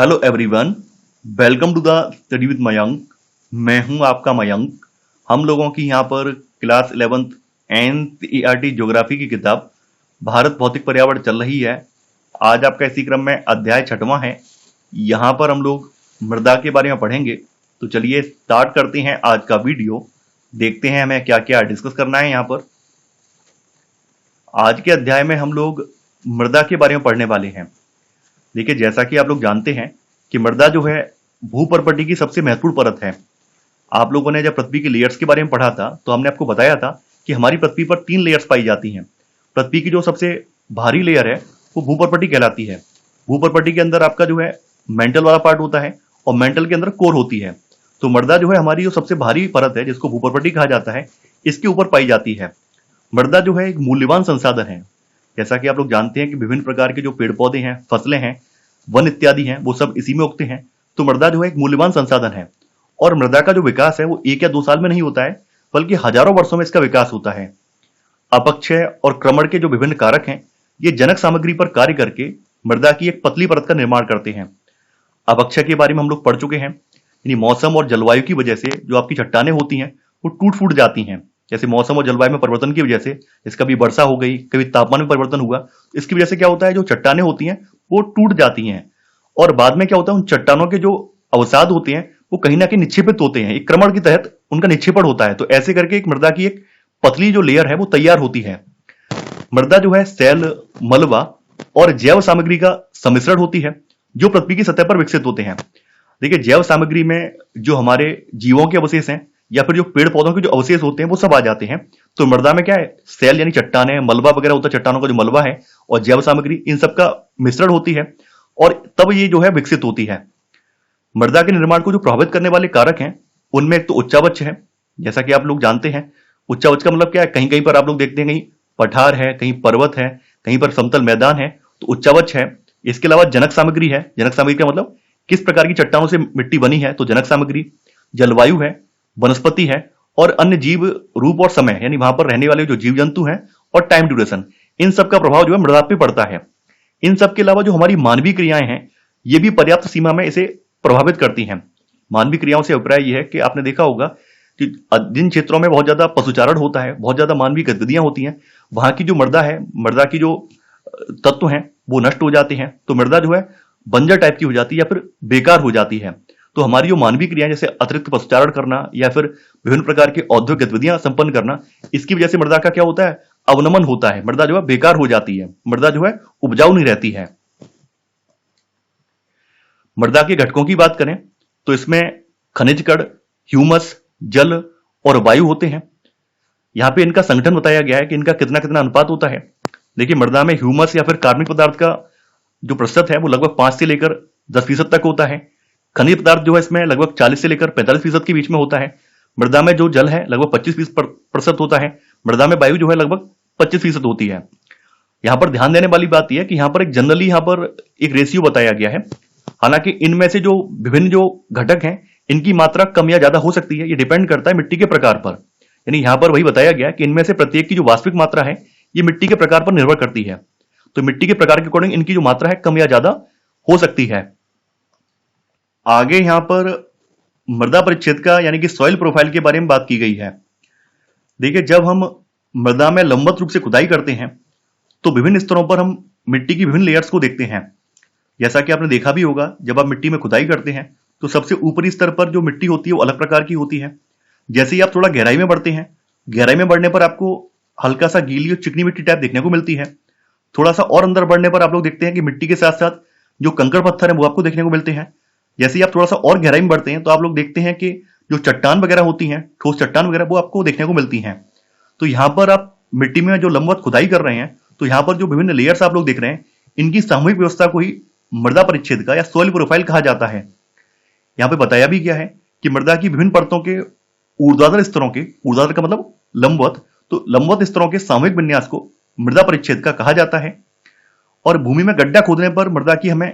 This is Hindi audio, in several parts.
Hello everyone, welcome to the study with Mayank. मैं हूं आपका मयंक। हम लोगों की यहां पर क्लास 11th एनसीईआरटी ज्योग्राफी की किताब भारत भौतिक पर्यावरण चल रही है। आज आपका इसी क्रम में अध्याय 6वां है। यहां पर हम लोग मृदा के बारे में पढ़ेंगे। तो चलिए स्टार्ट करते हैं आज का वीडियो। देखते हैं हमें क्या क्या डिस्कस करना है। यहाँ पर आज के अध्याय में हम लोग मृदा के बारे में पढ़ने वाले हैं। देखिए, जैसा कि आप लोग जानते हैं कि मृदा जो है भूपर्पटी की सबसे महत्वपूर्ण परत है। आप लोगों ने जब पृथ्वी की लेयर्स के बारे में पढ़ा था तो हमने आपको बताया था कि हमारी पृथ्वी पर 3 लेयर्स पाई जाती हैं। पृथ्वी की जो सबसे भारी लेयर है वो भूपर्पटी कहलाती है। भूपर्पटी के अंदर आपका जो है मेंटल वाला पार्ट होता है और मेंटल के अंदर कोर होती है। तो मृदा जो है हमारी जो सबसे भारी परत है जिसको भूपर्पटी कहा जाता है, इसके ऊपर पाई जाती है। मृदा जो है एक मूल्यवान संसाधन है। जैसा कि आप लोग जानते हैं कि विभिन्न प्रकार के जो पेड़ पौधे हैं, फसलें हैं, वन इत्यादि हैं, वो सब इसी में उगते हैं। तो मृदा जो है एक मूल्यवान संसाधन है और मृदा का जो विकास है वो 1 या 2 साल में नहीं होता है, बल्कि हजारों वर्षों में इसका विकास होता है। अपक्षय और क्रमण के जो विभिन्न कारक हैं, ये जनक सामग्री पर कार्य करके मृदा की एक पतली परत का निर्माण करते हैं। अपक्षय के बारे में हम लोग पढ़ चुके हैं, यानी मौसम और जलवायु की वजह से जो आपकी चट्टानें होती हैं वो टूट फूट जाती हैं। जैसे मौसम और जलवायु में परिवर्तन की वजह से, जैसे कभी वर्षा हो गई, कभी तापमान में परिवर्तन हुआ, इसकी वजह से क्या होता है, जो चट्टानें होती हैं वो टूट जाती हैं और बाद में क्या होता है, उन चट्टानों के जो अवसाद होते हैं वो कहीं ना कहीं निक्षेपित होते हैं। एक क्रमण के तहत उनका निक्षेपण होता है। तो ऐसे करके एक मृदा की एक पतली जो लेयर है वो तैयार होती है। मृदा जो है सेल, मलबा और जैव सामग्री का सम्मिश्रण होती है जो पृथ्वी की सतह पर विकसित होते हैं। देखिए, जैव सामग्री में जो हमारे जीवों के अवशेष हैं या फिर जो पेड़ पौधों के जो अवशेष होते हैं वो सब आ जाते हैं। तो मृदा में क्या है, सेल यानी चट्टानें, मलबा वगैरह होता है, चट्टानों का जो मलबा है, और जैव सामग्री, इन सब का मिश्रण होती है और तब ये जो है विकसित होती है। मृदा के निर्माण को जो प्रभावित करने वाले कारक हैं उनमें एक तो उच्चावच है। जैसा कि आप लोग जानते हैं, उच्चावच का मतलब क्या है, कहीं कहीं पर आप लोग देखते हैं कहीं पठार है, कहीं पर्वत है, कहीं पर समतल मैदान है, तो उच्चावच है। इसके अलावा जनक सामग्री है। जनक सामग्री का मतलब किस प्रकार की चट्टानों से मिट्टी बनी है, तो जनक सामग्री। जलवायु है, वनस्पति है और अन्य जीव रूप और समय, यानी वहां पर रहने वाले जो जीव जंतु हैं, और टाइम ड्यूरेशन, इन सब का प्रभाव जो है मृदा पे पड़ता है। इन सब के अलावा जो हमारी मानवीय क्रियाएं हैं ये भी पर्याप्त सीमा में इसे प्रभावित करती हैं। मानवीय क्रियाओं से अभिप्राय यह है कि आपने देखा होगा कि जिन क्षेत्रों में बहुत ज्यादा पशुचारण होता है, बहुत ज्यादा मानवीय गतिविधियां होती हैं, वहां की जो मृदा है, मृदा की जो तत्व हैं वो नष्ट हो जाते हैं। तो मृदा जो है बंजर टाइप की हो जाती है या फिर बेकार हो जाती है। तो हमारी जो मानवीय क्रियाएं, जैसे अतिरिक्त पशुचारण करना या फिर विभिन्न प्रकार की औद्योगिक गतिविधियां संपन्न करना, इसकी वजह से मृदा का क्या होता है, अवनमन होता है। मृदा जो है बेकार हो जाती है, मृदा जो है उपजाऊ नहीं रहती है। मृदा के घटकों की बात करें तो इसमें खनिज कण, ह्यूमस, जल और वायु होते हैं। यहाँ पे इनका संगठन बताया गया है कि इनका कितना कितना अनुपात होता है। देखिए, मृदा में ह्यूमस या फिर कार्बनिक पदार्थ का जो प्रतिशत है वो लगभग 5 से लेकर 10% तक होता है। खनिज पदार्थ जो है इसमें लगभग 40 से लेकर 45% के बीच में होता है। मृदा में जो जल है लगभग 25% होता है। मृदा में वायु जो है लगभग 25% होती है। यहाँ पर ध्यान देने वाली बात यह है कि यहाँ पर एक जनरली यहाँ पर एक रेशियो बताया गया है। हालांकि इनमें से जो विभिन्न जो घटक हैं इनकी मात्रा कम या ज्यादा हो सकती है, ये डिपेंड करता है मिट्टी के प्रकार पर। यानी यहाँ पर वही बताया गया कि इनमें से प्रत्येक की जो वास्तविक मात्रा है ये मिट्टी के प्रकार पर निर्भर करती है। तो मिट्टी के प्रकार के अकॉर्डिंग इनकी जो मात्रा है कम या ज्यादा हो सकती है। आगे यहाँ पर मृदा परिच्छेद का यानी कि सॉइल प्रोफाइल के बारे में बात की गई है। देखिए, जब हम मृदा में लंबवत रूप से खुदाई करते हैं तो विभिन्न स्तरों पर हम मिट्टी की विभिन्न लेयर्स को देखते हैं। जैसा कि आपने देखा भी होगा, जब आप मिट्टी में खुदाई करते हैं तो सबसे ऊपरी स्तर पर जो मिट्टी होती है वो अलग प्रकार की होती है। जैसे ही आप थोड़ा गहराई में बढ़ते हैं, गहराई में बढ़ने पर आपको हल्का सा गीली और चिकनी मिट्टी टाइप देखने को मिलती है। थोड़ा सा और अंदर बढ़ने पर आप लोग देखते हैं कि मिट्टी के साथ साथ जो कंकड़ पत्थर है वो आपको देखने को मिलते हैं। जैसे ही आप थोड़ा सा और गहराई में बढ़ते हैं तो आप लोग देखते हैं कि जो चट्टान वगैरह होती हैं, ठोस चट्टान वगैरह, वो आपको देखने को मिलती हैं। तो यहाँ पर आप मिट्टी में जो लंबवत खुदाई कर रहे हैं तो यहाँ पर जो विभिन्न लेयर्स आप लोग देख रहे हैं इनकी सामूहिक व्यवस्था को ही मृदा परिच्छेद का या सॉइल प्रोफाइल कहा जाता है। यहाँ पे बताया भी गया है कि मृदा की विभिन्न परतों के ऊर्ध्वाधर स्तरों के, ऊर्ध्वाधर का मतलब लंबवत, तो लंबवत स्तरों के सामूहिक विन्यास को मृदा परिच्छेद का कहा जाता है। और भूमि में गड्ढा खोदने पर मृदा की हमें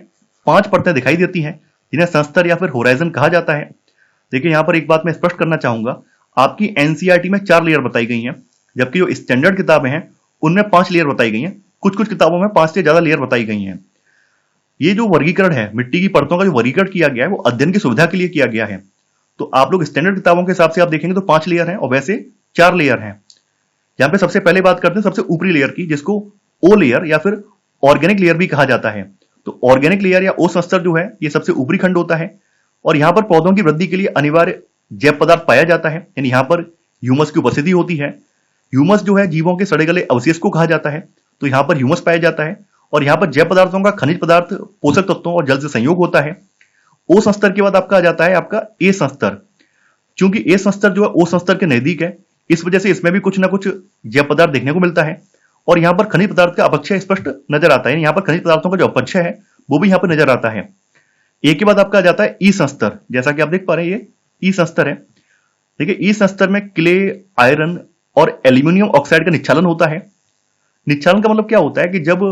5 परतें दिखाई देती हैं जिन्हें संस्तर या फिर होराइजन कहा जाता है। देखिए, यहाँ पर एक बात मैं स्पष्ट करना चाहूंगा, आपकी एनसीईआरटी में 4 लेयर बताई गई हैं, जबकि जो स्टैंडर्ड किताबें हैं उनमें 5 लेयर बताई गई हैं। कुछ कुछ किताबों में 5 से ज्यादा लेयर बताई गई हैं। ये जो वर्गीकरण है, मिट्टी की परतों का जो वर्गीकरण किया गया है, वो अध्ययन की सुविधा के लिए किया गया है। तो आप लोग स्टैंडर्ड किताबों के हिसाब से आप देखेंगे तो 5 लेयर हैं और वैसे 4 लेयर हैं। यहाँ पे सबसे पहले बात करते हैं सबसे ऊपरी लेयर की, जिसको ओ लेयर या फिर ऑर्गेनिक लेयर भी कहा जाता है। तो ऑर्गेनिक लेयर या ओ संस्तर जो है, ये सबसे ऊपरी खंड होता है और यहाँ पर पौधों की वृद्धि के लिए अनिवार्य जैव पदार्थ पाया जाता है, यानी यहाँ पर ह्यूमस की उपस्थिति होती है। ह्यूमस जो है जीवों के सड़े गले अवशेष को कहा जाता है, तो यहाँ पर ह्यूमस पाया जाता है और यहाँ पर जैव पदार्थों का खनिज पदार्थ, पोषक तत्वों और जल से संयोग होता है। ओ संस्तर के बाद आपका आ जाता है आपका ए संस्तर। चूंकि ए संस्तर जो है ओ संस्तर के नजदीक है, इस वजह से इसमें भी कुछ ना कुछ जैव पदार्थ देखने को मिलता है और यहाँ पर खनिज पदार्थ का अपक्षय स्पष्ट नजर आता है। यहाँ पर खनिज पदार्थों का जो अपक्षय है वो भी यहाँ पर नजर आता है। ए के बाद आपका आ जाता है ई संस्तर। जैसा कि आप देख पा रहे हैं ये ई संस्तर है। देखिए ई संस्तर में क्ले, आयरन और एल्यूमिनियम ऑक्साइड का निच्छालन होता है। निच्छालन का मतलब क्या होता है कि जब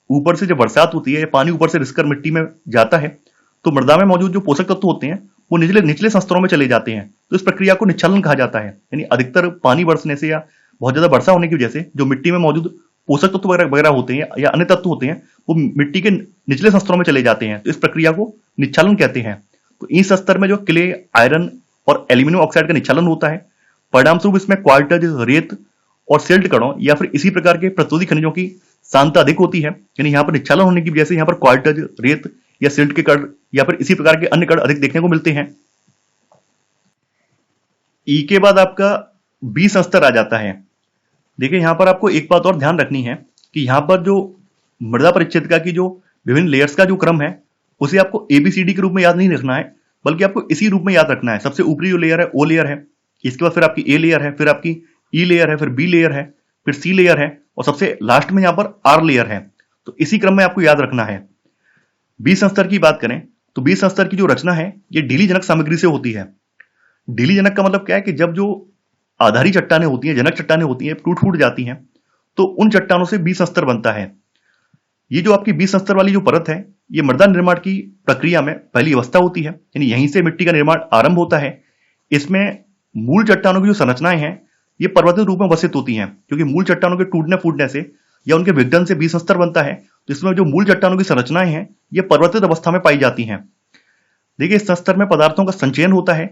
ऊपर से जब बरसात होती है या पानी ऊपर से रिसकर मिट्टी में जाता है तो मृदा में मौजूद जो पोषक तत्व होते हैं वो निचले निचले संस्तरों में चले जाते हैं। तो इस प्रक्रिया को निच्छालन कहा जाता है। यानी अधिकतर पानी बरसने से या बहुत ज्यादा वर्षा होने की वजह से जो मिट्टी में मौजूद पोषक तत्व वगैरह होते हैं या अन्य तत्व होते हैं वो मिट्टी के निचले संस्तरों में चले जाते हैं। तो इस प्रक्रिया को निच्छालन कहते हैं। तो इस स्तर में जो क्ले, आयरन और एल्यूमिनियम ऑक्साइड का निच्छालन होता है, परिणाम स्वरूप इसमें क्वार्टज, रेत और सिल्ट कणों या फिर इसी प्रकार के प्रतिरोधी खनिजों की सांद्रता अधिक होती है। यानी यहाँ पर निच्छालन होने की वजह से यहाँ पर क्वार्टज, रेत या सिल्ट के कण या फिर इसी प्रकार के अन्य कण अधिक देखने को मिलते हैं। ई के बाद आपका बी संस्तर आ जाता है। देखिए यहाँ पर आपको एक बात और ध्यान रखनी है कि यहाँ पर जो मृदा परिच्छेदिका की जो विभिन्न लेयर्स का जो क्रम है उसे आपको एबीसीडी के रूप में याद नहीं रखना है, बल्कि आपको इसी रूप में याद रखना है। सबसे ऊपरी जो लेयर है ओ लेयर है, इसके बाद फिर आपकी ए लेयर है, फिर आपकी ई लेयर है, फिर बी लेयर है, फिर सी लेयर है और सबसे लास्ट में यहाँ पर आर लेयर है। तो इसी क्रम में आपको याद रखना है। बी संस्तर की बात करें तो बी संस्तर की जो रचना है ये ढीली जनक सामग्री से होती है। ढीली जनक का मतलब क्या है कि जब जो आधारी चट्टानें होती हैं, जनक चट्टानें होती हैं, टूट फूट जाती हैं तो उन चट्टानों से बी संस्तर बनता है। ये जो आपकी बी संस्तर वाली जो परत है ये मृदा निर्माण की प्रक्रिया में पहली अवस्था होती है, यानी यहीं से मिट्टी का निर्माण आरंभ होता है। इसमें मूल चट्टानों की जो संरचनाएं हैं ये पर्वतित रूप में अवस्थित होती हैं, क्योंकि मूल चट्टानों के टूटने फूटने से या उनके विघटन से बी संस्तर बनता है। तो इसमें जो मूल चट्टानों की संरचनाएं हैं ये पर्वतित अवस्था में पाई जाती हैं। देखिए इस संस्तर में पदार्थों का संचयन होता है,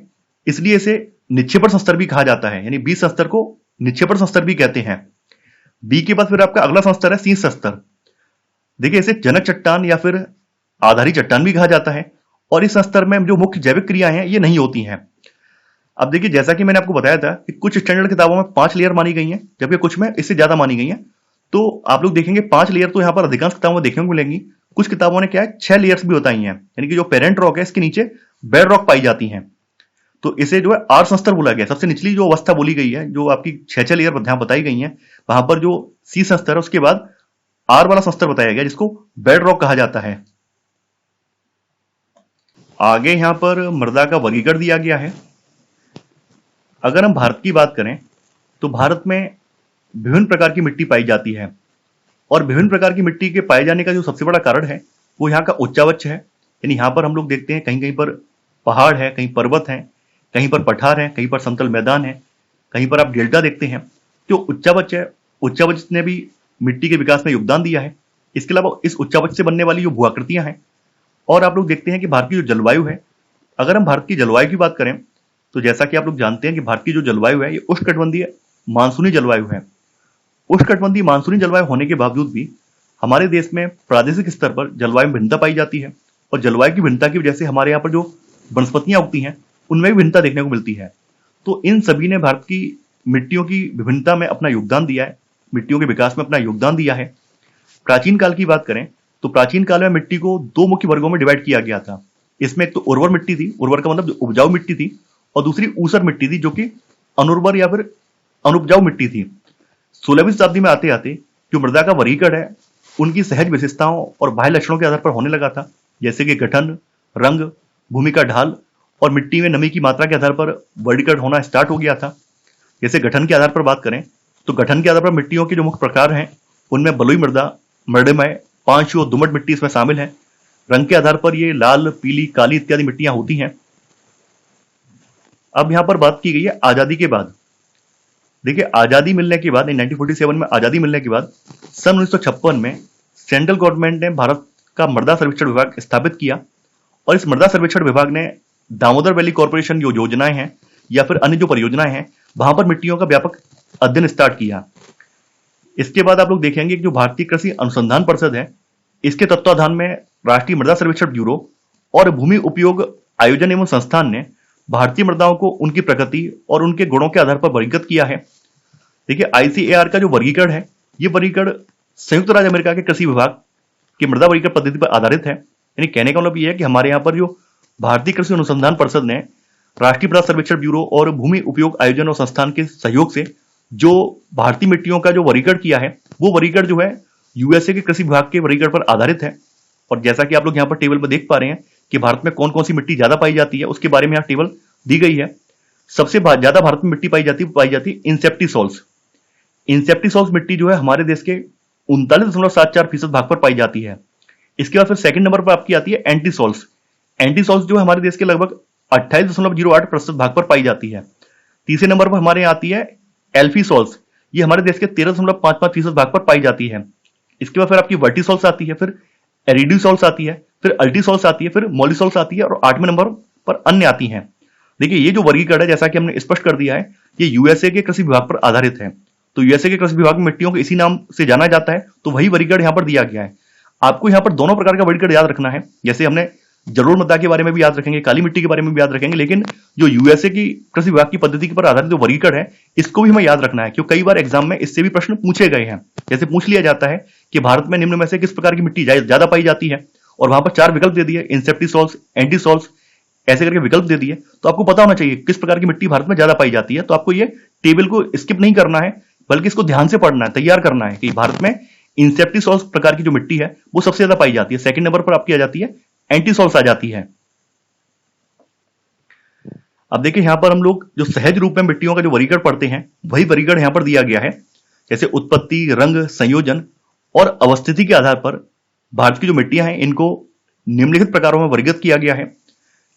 इसलिए इसे निक्षेपण संस्तर भी कहा जाता है। यानी बी संस्तर को निक्षेपण संस्तर भी कहते हैं। बी के बाद फिर आपका अगला संस्तर है सी संस्तर। देखिए इसे जनक चट्टान या फिर आधारी चट्टान भी कहा जाता है और इस संस्तर में जो मुख्य जैविक क्रियाएं हैं ये नहीं होती हैं। अब देखिए जैसा कि मैंने आपको बताया था कि कुछ स्टैंडर्ड किताबों में 5 लेयर मानी गई हैं, जबकि कुछ में इससे ज्यादा मानी गई हैं। तो आप लोग देखेंगे 5 लेयर तो यहाँ पर अधिकांश किताबों में देखने को मिलेंगी। कुछ किताबों ने क्या है 6 लेयर्स भी बताई हैं, यानी कि जो पेरेंट रॉक है इसके नीचे बेड रॉक पाई जाती हैं। तो इसे जो है आर संस्तर बोला गया। सबसे निचली जो अवस्था बोली गई है, जो आपकी 6 लेयर यहाँ बताई गई हैं, वहां पर जो सी संस्तर है उसके बाद आर वाला संस्तर बताया गया जिसको बेड रॉक कहा जाता है। आगे यहां पर मृदा का वर्गीकरण दिया गया है। अगर हम भारत की बात करें तो भारत में विभिन्न प्रकार की मिट्टी पाई जाती है और विभिन्न प्रकार की मिट्टी के पाए जाने का जो सबसे बड़ा कारण है वो यहाँ का उच्चावच है। यानी यहाँ पर हम लोग देखते हैं कहीं कहीं पर पहाड़ है, कहीं पर्वत है, कहीं पर पठार है, कहीं पर समतल मैदान है, कहीं पर आप डेल्टा देखते हैं। जो उच्चावच है, उच्चावच ने भी मिट्टी के विकास में योगदान दिया है। इसके अलावा इस उच्चावच से बनने वाली जो भूआकृतियां हैं, और आप लोग देखते हैं कि भारत की जो जलवायु है, अगर हम भारत की जलवायु की बात करें तो जैसा कि आप लोग जानते हैं कि भारत की जो जलवायु है ये उष्णकटिबंधीय मानसूनी जलवायु है। उष्णकटिबंधीय मानसूनी जलवायु होने के बावजूद भी हमारे देश में प्रादेशिक स्तर पर जलवायु में भिन्नता पाई जाती है और जलवायु की भिन्नता की वजह से हमारे यहाँ पर जो वनस्पतियां उगती हैं उनमें भी भिन्नता देखने को मिलती है। तो इन सभी ने भारत की मिट्टियों की विभिन्नता में अपना योगदान दिया है, मिट्टियों के विकास में अपना योगदान दिया है। प्राचीन काल की बात करें तो प्राचीन काल में मिट्टी को 2 मुख्य वर्गों में डिवाइड किया गया था। इसमें एक तो उर्वर मिट्टी थी, उर्वर का मतलब जो उपजाऊ मिट्टी थी, और दूसरी ऊसर मिट्टी थी जो कि अनुर्वर या फिर अनुपजाऊ मिट्टी थी। 16वीं शताब्दी में आते आते जो मृदा का वर्गीकरण है उनकी सहज विशेषताओं और बाह्य लक्षणों के आधार पर होने लगा था, जैसे कि गठन, रंग, भूमि का ढाल और मिट्टी में नमी की मात्रा के आधार पर वर्गीकरण होना स्टार्ट हो गया था। जैसे गठन के आधार पर बात करें तो गठन के आधार पर मिट्टियों के जो मुख्य प्रकार हैं उनमें बलुई मृदा, मृदेमय, पांचू और दोमट मिट्टी इसमें शामिल है। रंग के आधार पर ये लाल, पीली, काली इत्यादि मिट्टियां होती हैं। अब यहां पर बात की गई है आजादी के बाद। देखिए आजादी मिलने के बाद 1947 में आजादी मिलने के बाद सन 1956 में सेंट्रल गवर्नमेंट ने भारत का मृदा सर्वेक्षण विभाग स्थापित किया और इस मृदा सर्वेक्षण विभाग ने दामोदर वैली कॉर्पोरेशन जो योजनाएं हैं या फिर अन्य जो परियोजनाएं हैं वहां पर मिट्टियों का व्यापक अध्ययन स्टार्ट किया। इसके बाद आप लोग देखेंगे कि जो भारतीय कृषि अनुसंधान परिषद है इसके तत्वाधान में राष्ट्रीय मृदा सर्वेक्षण ब्यूरो और भूमि उपयोग आयोजन एवं संस्थान ने भारतीय मृदाओं को उनकी प्रकृति और उनके गुणों के आधार पर वर्गीकृत किया है। देखिए आईसीएआर का जो वर्गीकरण है ये वर्गीकरण संयुक्त राज्य अमेरिका के कृषि विभाग की मृदा वर्गीकरण पद्धति पर आधारित है। यानी कहने का मतलब ये है कि हमारे यहाँ पर जो भारतीय कृषि अनुसंधान परिषद ने राष्ट्रीय मृदा सर्वेक्षण ब्यूरो और भूमि उपयोग आयोजन और संस्थान के सहयोग से जो भारतीय मिट्टियों का जो वर्गीकरण किया है वो वर्गीकरण जो है यूएसए के कृषि विभाग के वर्गीकरण पर आधारित है। और जैसा कि आप लोग यहाँ पर टेबल पर देख पा रहे हैं कि भारत में कौन कौन सी मिट्टी ज्यादा पाई जाती है उसके बारे में यहाँ टेबल दी गई है। सबसे ज्यादा भारत में मिट्टी पाई जाती इंसेप्टिसॉल्स। इंसेप्टिसॉल्स मिट्टी जो है हमारे देश के 39.74% भाग पर पाई जाती है। इसके बाद फिर सेकंड नंबर पर आपकी आती है एंटीसॉल्स। एंटीसॉल्स जो है हमारे देश के लगभग 28.08% भाग पर पाई जाती है। तीसरे नंबर पर हमारे यहाँ आती है एल्फीसॉल्स, ये हमारे देश के 13.55% भाग पर पाई जाती है। इसके बाद फिर आपकी वर्टिसॉल्स आती है, फिर एरिडीसॉल्स आती है, फिर अल्टीसॉल्स आती है, फिर मॉलिसॉल्स आती है और 8वें नंबर पर अन्य आती हैं। देखिए ये जो वर्गीकरण है जैसा कि हमने स्पष्ट कर दिया है ये यूएसए के कृषि विभाग पर आधारित है। तो यूएसए के कृषि विभाग में मिट्टियों को इसी नाम से जाना जाता है, तो वही वर्गीकरण यहाँ पर दिया गया है। आपको यहाँ पर दोनों प्रकार का वर्गीकरण याद रखना है, जैसे हमने जलोढ़ मृदा के बारे में भी याद रखेंगे, काली मिट्टी के बारे में भी याद रखेंगे, लेकिन जो यूएसए की कृषि विभाग की पद्धति पर आधारित जो वर्गीकरण है इसको भी हमें याद रखना है, क्योंकि कई बार एग्जाम में इससे भी प्रश्न पूछे गए हैं। जैसे पूछ लिया जाता है कि भारत में निम्न में से किस प्रकार की मिट्टी ज्यादा पाई जाती है, और वहां पर 4 विकल्प दे दिए, इंसेप्टिसॉल्स, एंटीसॉल्स, ऐसे करके विकल्प दे दिए, तो आपको पता होना चाहिए किस प्रकार की मिट्टी भारत में ज्यादा पाई जाती है। तो आपको ये टेबल को स्किप नहीं करना है, बल्कि इसको ध्यान से पढ़ना है, तैयार करना है कि भारत में इंसेप्टिसॉल्स प्रकार की जो मिट्टी है वो सबसे ज्यादा पाई जाती है। सेकंड नंबर पर आपकी आ जाती है एंटीसॉल्स आ जाती है। अब देखिए यहां पर हम लोग जो सहज रूप में मिट्टियों का जो वर्गीकरण पढ़ते हैं वही वर्गीकरण यहां पर दिया गया है। जैसे उत्पत्ति, रंग, संयोजन और अवस्थिति के आधार पर भारत की जो मिट्टियां हैं इनको निम्नलिखित प्रकारों में वर्गीकृत किया गया है।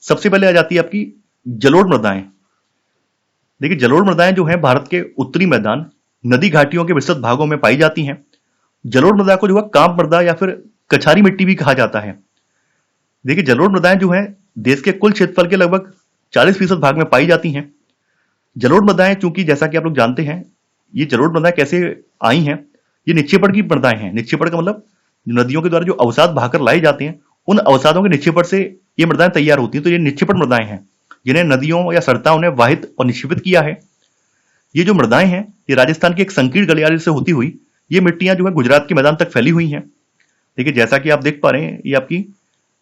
सबसे पहले आ जाती है आपकी जलोढ़ मृदाएं। देखिए जलोढ़ मृदाएं जो है भारत के उत्तरी मैदान, नदी घाटियों के विस्तृत भागों में पाई जाती हैं। जलोढ़ मृदा को जो है कांप मृदा या फिर कछारी मिट्टी भी कहा जाता है। देखिए जलोढ़ मृदाएं जो है देश के कुल क्षेत्रफल के लगभग 40% भाग में पाई जाती हैं। जलोढ़ मृदाएं चूंकि जैसा कि आप लोग जानते हैं ये जलोढ़ मृदाएं कैसे आई हैं, ये निक्षेपण की मृदाएं हैं। निक्षेपण का मतलब नदियों के द्वारा जो अवसाद बहाकर लाए जाते हैं उन अवसादों के निक्षेपण से ये मृदाएं तैयार होती हैं। तो ये निक्षेपण मृदाएं हैं जिन्हें नदियों या सरताओं ने वाहित और निक्षेपित किया है। ये जो मृदाएं हैं ये राजस्थान के एक संकीर्ण गलियारे से होती हुई ये मिट्टियां जो है गुजरात के मैदान तक फैली हुई हैं। देखिए जैसा कि आप देख पा रहे हैं ये आपकी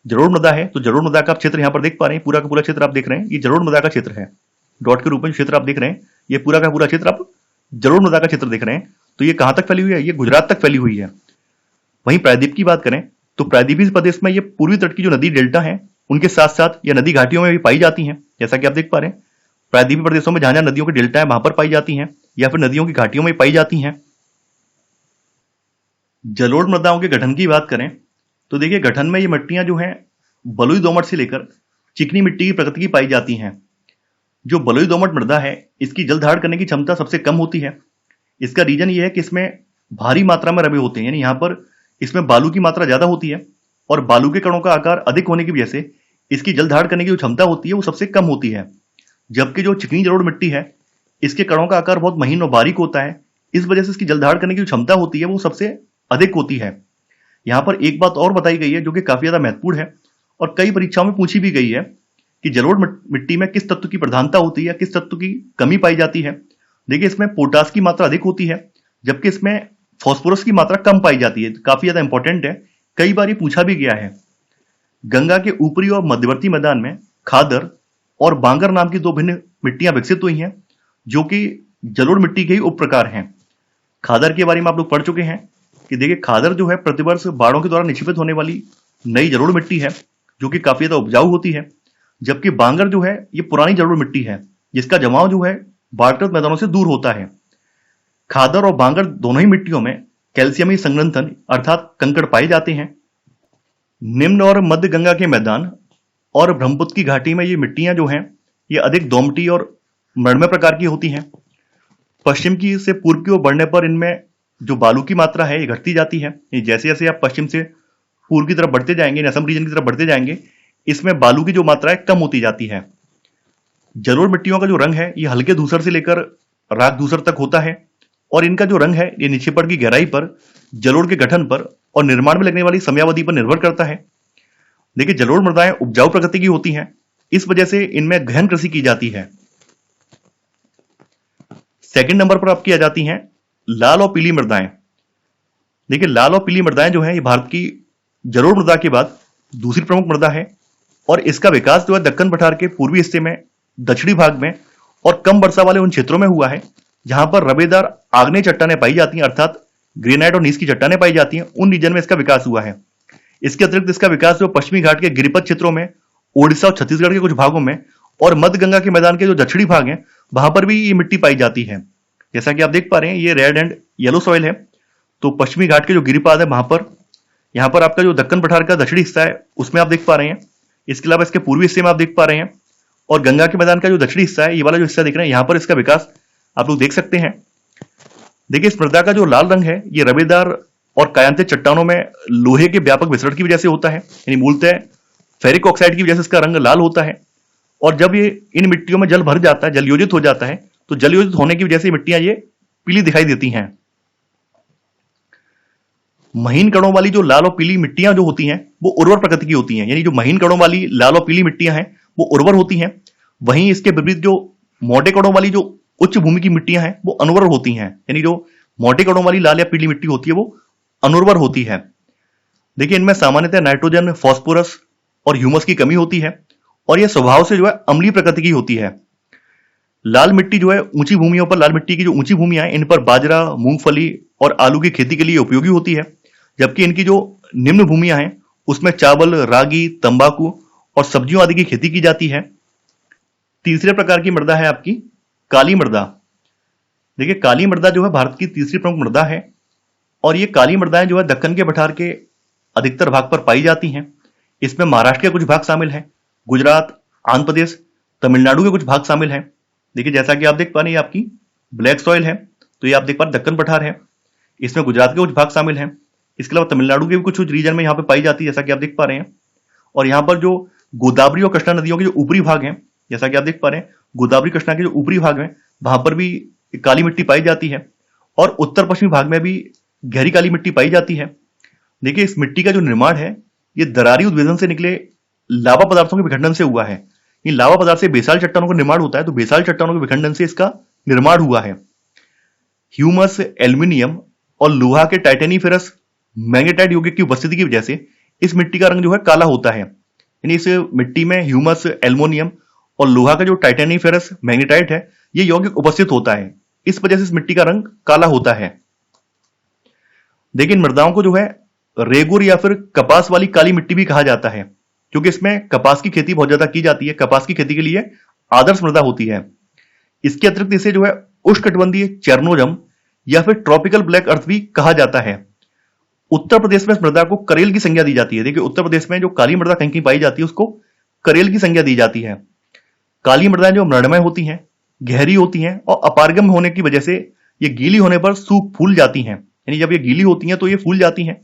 जलोढ़ मृदा है, तो जलोढ़ मृदा का आप क्षेत्र यहाँ पर देख पा रहे हैं, पूरा का पूरा क्षेत्र आप देख रहे हैं ये जलोढ़ मृदा का क्षेत्र है। डॉट के रूप में जो क्षेत्र आप देख रहे हैं ये पूरा का पूरा क्षेत्र आप जलोढ़ मृदा का क्षेत्र देख रहे हैं। तो ये कहां तक फैली हुई है, ये गुजरात तक फैली हुई है। वहीं प्रायद्वीप की बात करें तो प्रायद्वीपीय प्रदेश में ये पूर्वी तट की जो नदी डेल्टा है उनके साथ साथ ये नदी घाटियों में भी पाई जाती हैं। जैसा कि आप देख पा रहे हैं प्रायद्वीपीय प्रदेशों में जहां जहां नदियों की डेल्टा है वहां पर पाई जाती हैं या फिर नदियों की घाटियों में पाई जाती हैं। जलोढ़ मृदाओं के गठन की बात करें तो देखिए गठन में ये मिट्टियां जो हैं बलुई दोमट से लेकर चिकनी मिट्टी की प्रकृति की पाई जाती हैं। जो बलुई दोमट मृदा है इसकी जल धारण करने की क्षमता सबसे कम होती है। इसका रीजन ये है कि इसमें भारी मात्रा में रबे होते हैं, यानी यहाँ पर इसमें बालू की मात्रा ज्यादा होती है और बालू के कणों का आकार अधिक होने की वजह से इसकी जल धारण करने की जो क्षमता होती है वो सबसे कम होती है। जबकि जो चिकनी जलोढ़ मिट्टी है इसके कणों का आकार बहुत महीन और बारीक होता है, इस वजह से इसकी जल धारण करने की जो क्षमता होती है वो सबसे अधिक होती है। यहाँ पर एक बात और बताई गई है जो कि काफी ज्यादा महत्वपूर्ण है और कई परीक्षाओं में पूछी भी गई है कि जलोढ़ मिट्टी में किस तत्व की प्रधानता होती है, किस तत्व की कमी पाई जाती है। देखिए इसमें पोटास की मात्रा अधिक होती है जबकि इसमें फास्फोरस की मात्रा कम पाई जाती है। काफी ज्यादा इंपॉर्टेंट है, कई बार ये पूछा भी गया है। गंगा के ऊपरी और मध्यवर्ती मैदान में खादर और बांगर नाम की 2 भिन्न मिट्टियां विकसित हुई हैं जो कि जलोढ़ मिट्टी के ही उप प्रकार हैं। खादर के बारे में आप लोग पढ़ चुके हैं कि देखिए खादर जो है प्रतिवर्ष बाढ़ों के द्वारा निक्षेपित होने वाली नई जलोढ़ मिट्टी है जो कि काफी ज्यादा उपजाऊ होती है। जबकि बांगर जो है ये पुरानी जलोढ़ मिट्टी है जिसका जमाव जो है बाढ़ग्रस्त मैदानों से दूर होता है। खादर और बांगर दोनों ही मिट्टियों में कैल्शियमी संग्रंथन अर्थात कंकड़ पाए जाते हैं। निम्न और मध्य गंगा के मैदान और ब्रह्मपुत्र की घाटी में ये मिट्टियां जो हैं ये अधिक दोमटी और मृणमय प्रकार की होती हैं। पश्चिम की से पूर्व की ओर बढ़ने पर इनमें जो बालू की मात्रा है ये घटती जाती है। जैसे जैसे आप पश्चिम से पूर्व की तरफ बढ़ते जाएंगे, असम रीजन की तरफ बढ़ते जाएंगे, इसमें बालू की जो मात्रा है कम होती जाती है। जलोढ़ मिट्टियों का जो रंग है ये हल्के धूसर से लेकर राख धूसर तक होता है, और इनका जो रंग है ये निक्षेपण की गहराई पर, जलोढ़ के गठन पर और निर्माण में लगने वाली समयावधि पर निर्भर करता है। देखिए, जलोढ़ मृदाएं उपजाऊ प्रकृति की होती हैं, इस वजह से इनमें गहन कृषि की जाती है। सेकंड नंबर पर आपकी आ जाती हैं लाल और पीली मृदाएं। देखिए, लाल और पीली मृदाएं जो है ये भारत की जलोढ़ मृदा के बाद दूसरी प्रमुख मृदा है, और इसका विकास जो है दक्कन पठार के पूर्वी हिस्से में, दक्षिणी भाग में और कम वर्षा वाले उन क्षेत्रों में हुआ है जहां पर रवेदार आग्नेय चट्टानें पाई जाती हैं, अर्थात ग्रेनाइट और नीस की चट्टानें पाई जाती हैं, उन रीजन में इसका विकास हुआ है। इसके अतिरिक्त इसका विकास जो पश्चिमी घाट के गिरिपथ क्षेत्रों में, ओडिशा और छत्तीसगढ़ के कुछ भागों में और मध्य गंगा के मैदान के जो दक्षिणी भाग हैं वहां पर भी ये मिट्टी पाई जाती है। जैसा कि आप देख पा रहे हैं ये रेड एंड येलो सॉइल है, तो पश्चिमी घाट के जो गिरिपाद है वहां पर, यहाँ पर आपका जो दक्कन पठार का दक्षिणी हिस्सा है उसमें आप देख पा रहे हैं, इसके अलावा इसके पूर्वी हिस्से में आप देख पा रहे हैं, और गंगा के मैदान का जो दक्षिणी हिस्सा है, ये वाला जो हिस्सा देख रहे हैं, यहाँ पर इसका विकास आप लोग देख सकते हैं। देखिए, इस मृदा का जो लाल रंग है ये रवेदार और कायांतित चट्टानों में लोहे के व्यापक विसरण की वजह से होता है, यानी मूलतः फेरिक ऑक्साइड की वजह से इसका रंग लाल होता है। और जब ये इन मिट्टियों में जल भर जाता है, जल योजित हो जाता है, तो जल योजित होने की वजह से मिट्टियां ये पीली दिखाई देती हैं। महीन कणों वाली जो लाल और पीली मिट्टियां जो होती हैं वो उर्वर प्रकृति की होती हैं, यानी जो महीन कणों वाली लाल और पीली मिट्टियां हैं वो उर्वर होती हैं। वहीं इसके विपरीत जो मोटे कणों वाली जो उच्च भूमि की मिट्टियां हैं वो अनुर्वर होती हैं, यानी जो मोटे कणों वाली लाल या पीली मिट्टी होती है वो अनुर्वर होती है। देखिए, इनमें सामान्यतः नाइट्रोजन, फास्फोरस और ह्यूमस की कमी होती है, और यह स्वभाव से जो है अम्लीय प्रकृति की होती है। लाल मिट्टी जो है ऊंची भूमियों पर, लाल मिट्टी की जो ऊंची भूमियां हैं इन पर बाजरा, मूंगफली और आलू की खेती के लिए उपयोगी होती है, जबकि इनकी जो निम्न भूमियां हैं उसमें चावल, रागी, तंबाकू और सब्जियों आदि की खेती की जाती है। तीसरे प्रकार की मृदा है आपकी काली मृदा। देखिए, काली मृदा जो है भारत की तीसरी प्रमुख मृदा है, और ये काली मृदाएं जो है दक्कन के पठार के अधिकतर भाग पर पाई जाती हैं। इसमें महाराष्ट्र के कुछ भाग शामिल हैं, गुजरात, आंध्र प्रदेश, तमिलनाडु के कुछ भाग शामिल हैं। देखिए, जैसा कि आप देख पा रहे हैं, ये आपकी ब्लैक सॉइल है, तो ये आप देख पा रहे हैं दक्कन पठार है। इसमें गुजरात के कुछ भाग शामिल हैं, इसके अलावा तमिलनाडु के भी कुछ रीजन में यहाँ पे पाई जाती है, जैसा कि आप देख पा रहे हैं। और यहाँ पर जो गोदावरी और कृष्णा नदियों के जो ऊपरी भाग हैं, जैसा कि आप देख पा रहे हैं, गोदावरी कृष्णा के जो ऊपरी भाग हैं वहां पर भी काली मिट्टी पाई जाती है, और उत्तर पश्चिमी भाग में भी गहरी काली मिट्टी पाई जाती है। देखिए, इस मिट्टी का जो निर्माण है ये दरारी उद्भेदन से निकले लावा पदार्थों के विखंडन से हुआ है। ये लावा पदार्थ से बेसाल चट्टानों का निर्माण होता है, तो बेसाल चट्टानों के विखंडन से इसका निर्माण हुआ है। ह्यूमस, एल्यूमिनियम और लोहा के टाइटेनिफेरस मैग्नेटाइट यौगिक की उपस्थिति की वजह से इस मिट्टी का रंग जो है काला होता है। यानी इस मिट्टी में ह्यूमस, एल्युमिनियम और लोहा का जो टाइटेनिफेरस मैग्नेटाइट है ये यौगिक उपस्थित होता है, इस वजह से इस मिट्टी का रंग काला होता है। देखिए, इन मृदाओं को जो है रेगुर या फिर कपास वाली काली मिट्टी भी कहा जाता है, क्योंकि इसमें कपास की खेती बहुत ज्यादा की जाती है। कपास की खेती के लिए आदर्श मृदा होती है। इसके अतिरिक्त इसे जो है उष्णकटिबंधीय चेरनोजम या फिर ट्रॉपिकल ब्लैक अर्थ भी कहा जाता है। उत्तर प्रदेश में इस मृदा को करेल की संज्ञा दी जाती है। देखिए, उत्तर प्रदेश में जो काली मृदा कहीं कहीं पाई जाती है उसको करेल की संज्ञा दी जाती है। काली मृदाएं जो मृणमय होती हैं, गहरी होती हैं और अपारगम होने की वजह से ये गीली होने पर सूख फूल जाती हैं। यानी जब ये गीली होती हैं तो ये फूल जाती हैं।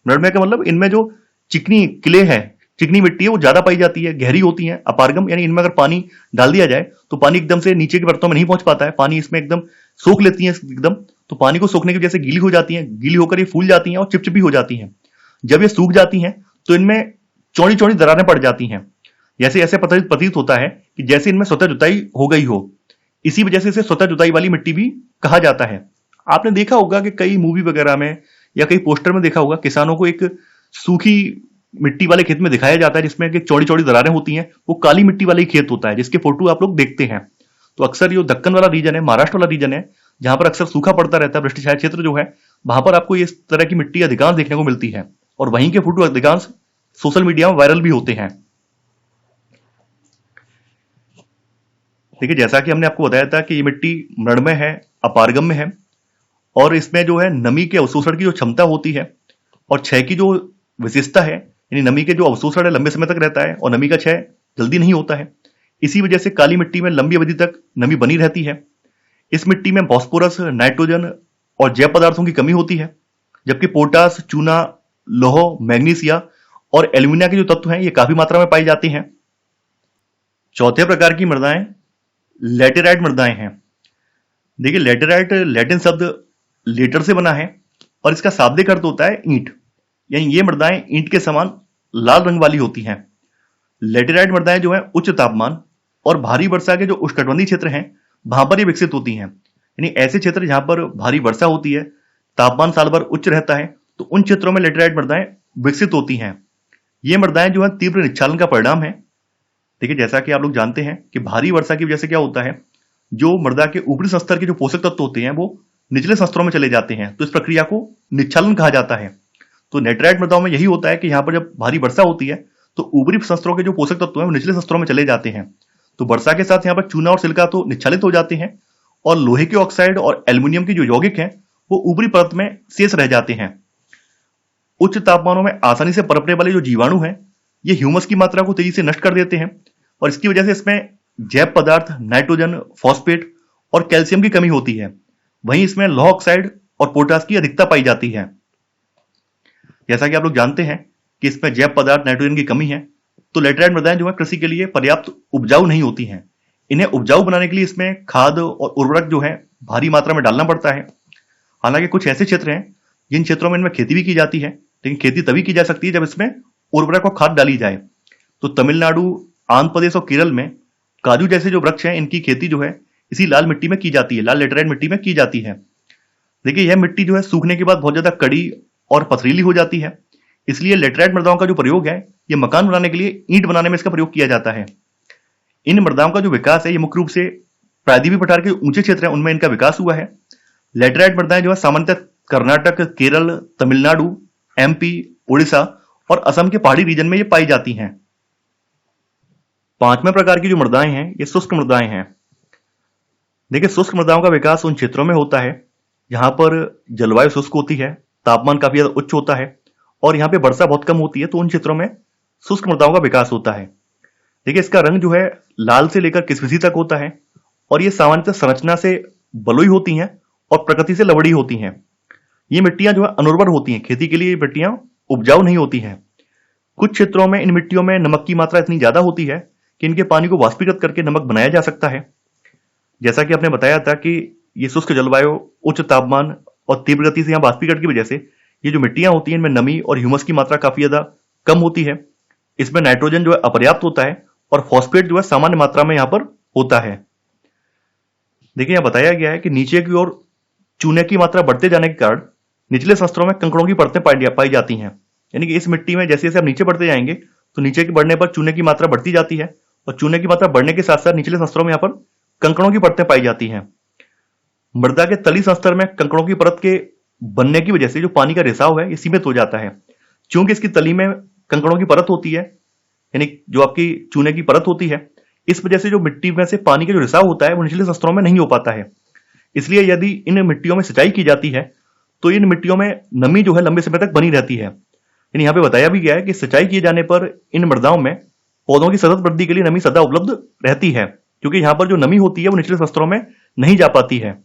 मृणमय का मतलब इनमें जो चिकनी क्ले है, चिकनी मिट्टी है वो ज्यादा पाई जाती है, गहरी होती है। अपारगम यानी इनमें अगर पानी डाल दिया जाए तो पानी एकदम से नीचे के परतों में नहीं पहुंच पाता है, पानी इसमें एकदम सोख लेती है एकदम, तो पानी को सोखने की वजह से गीली हो जाती हैं। गीली होकर ये फूल जाती हैं और चिपचिपी हो जाती हैं। जब ये सूख जाती हैं तो इनमें चौड़ी चौड़ी दरारें पड़ जाती हैं। जैसे ऐसे प्रतीत होता है कि जैसे इनमें स्वतः जुताई हो गई हो। इसी वजह से इसे स्वतः जुताई वाली मिट्टी भी कहा जाता है। आपने देखा होगा कि कई मूवी वगैरह में या कई पोस्टर में देखा होगा किसानों को एक सूखी मिट्टी वाले खेत में दिखाया जाता है जिसमें चौड़ी चौड़ी दरारें होती हैं, वो काली मिट्टी वाला ही खेत होता है जिसके फोटो आप लोग देखते हैं। तो अक्सर ये दक्कन वाला रीजन है, महाराष्ट्र वाला रीजन है, जहां पर अक्सर सूखा पड़ता रहता है, वृष्टिछाया क्षेत्र जो है वहां पर आपको इस तरह की मिट्टी अधिकांश देखने को मिलती है, और वहीं के फोटो अधिकांश सोशल मीडिया में वायरल भी होते हैं। देखिए, जैसा कि हमने आपको बताया था कि ये मिट्टी मृणमय है, अपारगम में है, और इसमें जो है नमी के अवशोषण की जो क्षमता होती है और क्षय की जो विशेषता है, यानी नमी के जो अवशोषण है लंबे समय तक रहता है और नमी का क्षय जल्दी नहीं होता है। इसी वजह से काली मिट्टी में लंबी अवधि तक नमी बनी रहती है। इस मिट्टी में फास्फोरस, नाइट्रोजन और जैव पदार्थों की कमी होती है, जबकि पोटास, चूना, लौह, मैग्नीशिया और एल्यूमिनिया के जो तत्व हैं ये काफी मात्रा में पाई जाती हैं। चौथे प्रकार की मृदाएं लैटेराइट मृदाएं हैं। देखिए लैटेराइट लैटिन शब्द लेटर से बना है और इसका शाब्दिक अर्थ होता है ईंट, यानी ये मृदाएं ईंट के समान लाल रंग वाली होती हैं। लैटेराइट मृदाएं जो है उच्च तापमान और भारी वर्षा के जो उष्णकटिबंधीय क्षेत्र हैं वहां पर ये विकसित होती हैं, यानी ऐसे क्षेत्र जहां पर भारी वर्षा होती है, तापमान साल भर उच्च रहता है, तो उन क्षेत्रों में लैटेराइट मृदाएं विकसित होती हैं। ये मृदाएं जो है तीव्र निच्छालन का परिणाम है। देखिए जैसा कि आप लोग जानते हैं कि भारी वर्षा की वजह से क्या होता है, जो मृदा के ऊपरी स्तर के जो पोषक तत्व होते हैं वो निचले स्तरों में चले जाते हैं, तो इस प्रक्रिया को निच्छालन कहा जाता है। तो लैटेराइट मृदाओं में यही होता है कि यहाँ पर जब भारी वर्षा होती है तो ऊपरी स्तरों के जो पोषक तत्व हैं वो निचले स्तरों में चले जाते हैं, तो वर्षा के साथ यहाँ पर चूना और सिलिका तो निच्छालित हो जाते हैं और लोहे के ऑक्साइड और एल्यूमिनियम के जो यौगिक हैं वो ऊपरी परत में शेष रह जाते हैं। उच्च तापमानों में आसानी से पनपने वाले जो जीवाणु हैं ये ह्यूमस की मात्रा को तेजी से नष्ट कर देते हैं और इसकी वजह से इसमें जैव पदार्थ, नाइट्रोजन, फॉस्फेट और कैल्शियम की कमी होती है। वहीं इसमें लौह ऑक्साइड और पोटास की अधिकता पाई जाती है। जैसा कि आप लोग जानते हैं कि इसमें जैव पदार्थ, नाइट्रोजन की कमी है, तो लैटेराइट मृदाएं जो है कृषि के लिए पर्याप्त उपजाऊ नहीं होती हैं। इन्हें उपजाऊ बनाने के लिए इसमें खाद और उर्वरक जो है भारी मात्रा में डालना पड़ता है। हालांकि कुछ ऐसे क्षेत्र हैं जिन क्षेत्रों में इनमें खेती भी की जाती है, लेकिन खेती तभी की जा सकती है जब इसमें उर्वरक और खाद डाली जाए। तो तमिलनाडु, आंध्र प्रदेश और केरल में काजू जैसे जो वृक्ष हैं इनकी खेती जो है इसी लाल मिट्टी में की जाती है, लाल लैटेराइट मिट्टी में की जाती है। देखिए यह मिट्टी जो है सूखने के बाद बहुत ज्यादा कड़ी और पथरीली हो जाती है, इसलिए लैटेराइट मृदाओं का जो प्रयोग है ये मकान बनाने के लिए, ईंट बनाने में इसका प्रयोग किया जाता है। इन मृदाओं का जो विकास है ये मुख्य रूप से प्रायद्वीपीय पठार के ऊंचे क्षेत्र हैं उनमें इनका विकास हुआ है। लैटेराइट मृदाएं जो है सामान्यतः कर्नाटक, केरल, तमिलनाडु, एमपी, उड़ीसा और असम के पहाड़ी रीजन में ये पाई जाती हैं। पांचवें प्रकार की जो मृदाएं हैं ये शुष्क मृदाएं हैं। देखिए शुष्क मृदाओं का विकास उन क्षेत्रों में होता है जहां पर जलवायु शुष्क होती है, तापमान काफी ज्यादा उच्च होता है और यहाँ पे वर्षा बहुत कम होती है, तो उन क्षेत्रों में शुष्क मृदाओं का विकास होता है। देखिए इसका रंग जो है लाल से लेकर किसमिसी तक होता है और ये सामान्यतः संरचना से बलुई होती हैं और प्रकृति से लवड़ी होती हैं। ये मिट्टियां जो है अनुर्वर होती हैं, खेती के लिए ये मिट्टियां उपजाऊ नहीं होती हैं। कुछ क्षेत्रों में इन मिट्टियों में नमक की मात्रा इतनी ज्यादा होती है कि इनके पानी को वाष्पीकृत करके नमक बनाया जा सकता है। जैसा कि आपने बताया था कि ये शुष्क जलवायु, उच्च तापमान और तीव्र गति से यहाँ वाष्पीकरण की वजह से ये जो मिट्टियां होती हैं इनमें नमी और ह्यूमस की मात्रा काफी ज्यादा कम होती है। इसमें नाइट्रोजन जो है अपर्याप्त होता है और फॉस्फेट जो है सामान्य मात्रा में यहाँ पर होता है। देखिए यहाँ बताया गया है कि नीचे की ओर चूने की मात्रा बढ़ते जाने के कारण निचले स्तरों में कंकड़ों की परतें पाई जाती हैं, यानी कि इस मिट्टी में जैसे जैसे आप नीचे बढ़ते जाएंगे तो नीचे के बढ़ने पर चूने की मात्रा बढ़ती जाती है और चूने की मात्रा बढ़ने के साथ साथ निचले स्तरों में यहाँ पर कंकड़ों की परतें पाई जाती हैं। मृदा के तली स्तर में कंकड़ों की परत के बनने की वजह से जो पानी का रिसाव है ये सीमित हो जाता है। चूंकि इसकी तली में कंकड़ों की परत होती है, यानी जो आपकी चूने की परत होती है, इस वजह से जो मिट्टी में से पानी का जो रिसाव होता है वो निचले स्तरों में नहीं हो पाता है। इसलिए यदि इन मिट्टियों में सिंचाई की जाती है तो इन मिट्टियों में नमी जो है लंबे समय तक बनी रहती है। यानी यहाँ पे बताया भी गया है कि सिंचाई किए जाने पर इन मृदाओं में पौधों की सतत वृद्धि के लिए नमी सदा उपलब्ध रहती है, क्योंकि यहाँ पर जो नमी होती है वो निचले स्तरों में नहीं जा पाती है।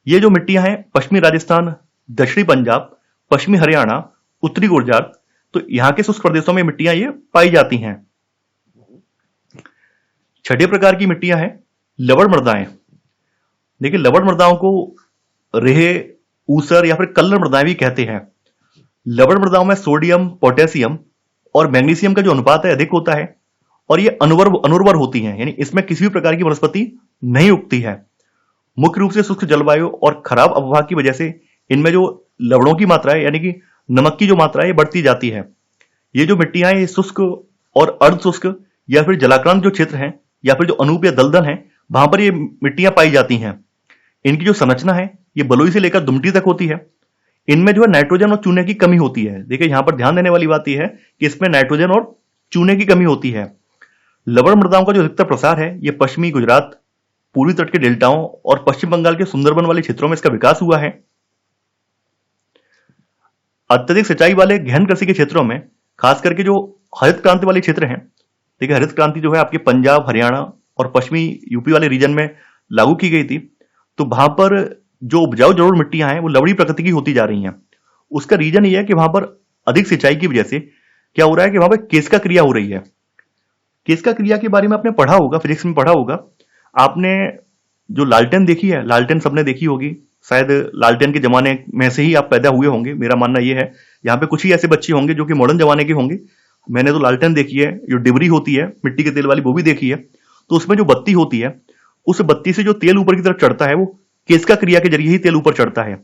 ये जो मिट्टियां हैं पश्चिमी राजस्थान, दक्षिणी पंजाब, पश्चिमी हरियाणा, उत्तरी गुजरात, तो यहाँ के शुष्क प्रदेशों में मिट्टियां ये पाई जाती हैं। छठे प्रकार की मिट्टियां हैं लवण मृदाएं। देखिए लवण मृदाओं को रेह, ऊसर या फिर कल्लर मृदाएं भी कहते हैं। लवण मृदाओं में सोडियम, पोटेशियम और मैग्नीशियम का जो अनुपात है अधिक होता है और ये अनुर्वर होती हैं, यानी इसमें किसी भी प्रकार की वनस्पति नहीं उगती है। मुख्य रूप से शुष्क जलवायु और खराब आबोहवा की वजह से इनमें जो लवणों की मात्रा है, यानी कि नमक की जो मात्रा है ये बढ़ती जाती है। ये जो मिट्टियां हैं ये शुष्क और अर्ध शुष्क या फिर जलाक्रांत जो क्षेत्र हैं या फिर जो अनूप या दलदल हैं वहां पर ये मिट्टियां पाई जाती हैं। इनकी जो संरचना है ये बलुई से लेकर दुमटी तक होती है। इनमें जो है नाइट्रोजन और चूने की कमी होती है। देखिए यहां पर ध्यान देने वाली बात यह है कि इसमें नाइट्रोजन और चूने की कमी होती है। लवण मृदाओं का जो अधिकतर प्रसार है ये पश्चिमी गुजरात, पूर्वी तट के डेल्टाओं और पश्चिम बंगाल के सुंदरबन वाले क्षेत्रों में इसका विकास हुआ है। अत्यधिक सिंचाई वाले गहन कृषि के क्षेत्रों में, खास करके जो हरित क्रांति वाले क्षेत्र हैं, देखिए हरित क्रांति जो है आपके पंजाब, हरियाणा और पश्चिमी यूपी वाले रीजन में लागू की गई थी, तो वहां पर जो उपजाऊ जरूर मिट्टियां हैं वो लवड़ी प्रकृति की होती जा रही हैं। उसका रीजन ये है कि वहां पर अधिक सिंचाई की वजह से क्या हो रहा है कि वहां पे केसका क्रिया हो रही है। केसका क्रिया के बारे में आपने पढ़ा होगा, फिजिक्स में पढ़ा होगा। आपने जो लालटेन देखी है, लालटेन सबने देखी होगी, शायद लालटेन के जमाने में से ही आप पैदा हुए होंगे, मेरा मानना यह है। यहाँ पे कुछ ही ऐसे बच्चे होंगे जो कि मॉडर्न जमाने के होंगे। मैंने तो लालटेन देखी है, जो डिबरी होती है मिट्टी के तेल वाली, वो भी देखी है। तो उसमें जो बत्ती होती है, उस बत्ती से जो तेल ऊपर की तरफ चढ़ता है, वो केसका क्रिया के जरिए ही तेल ऊपर चढ़ता है।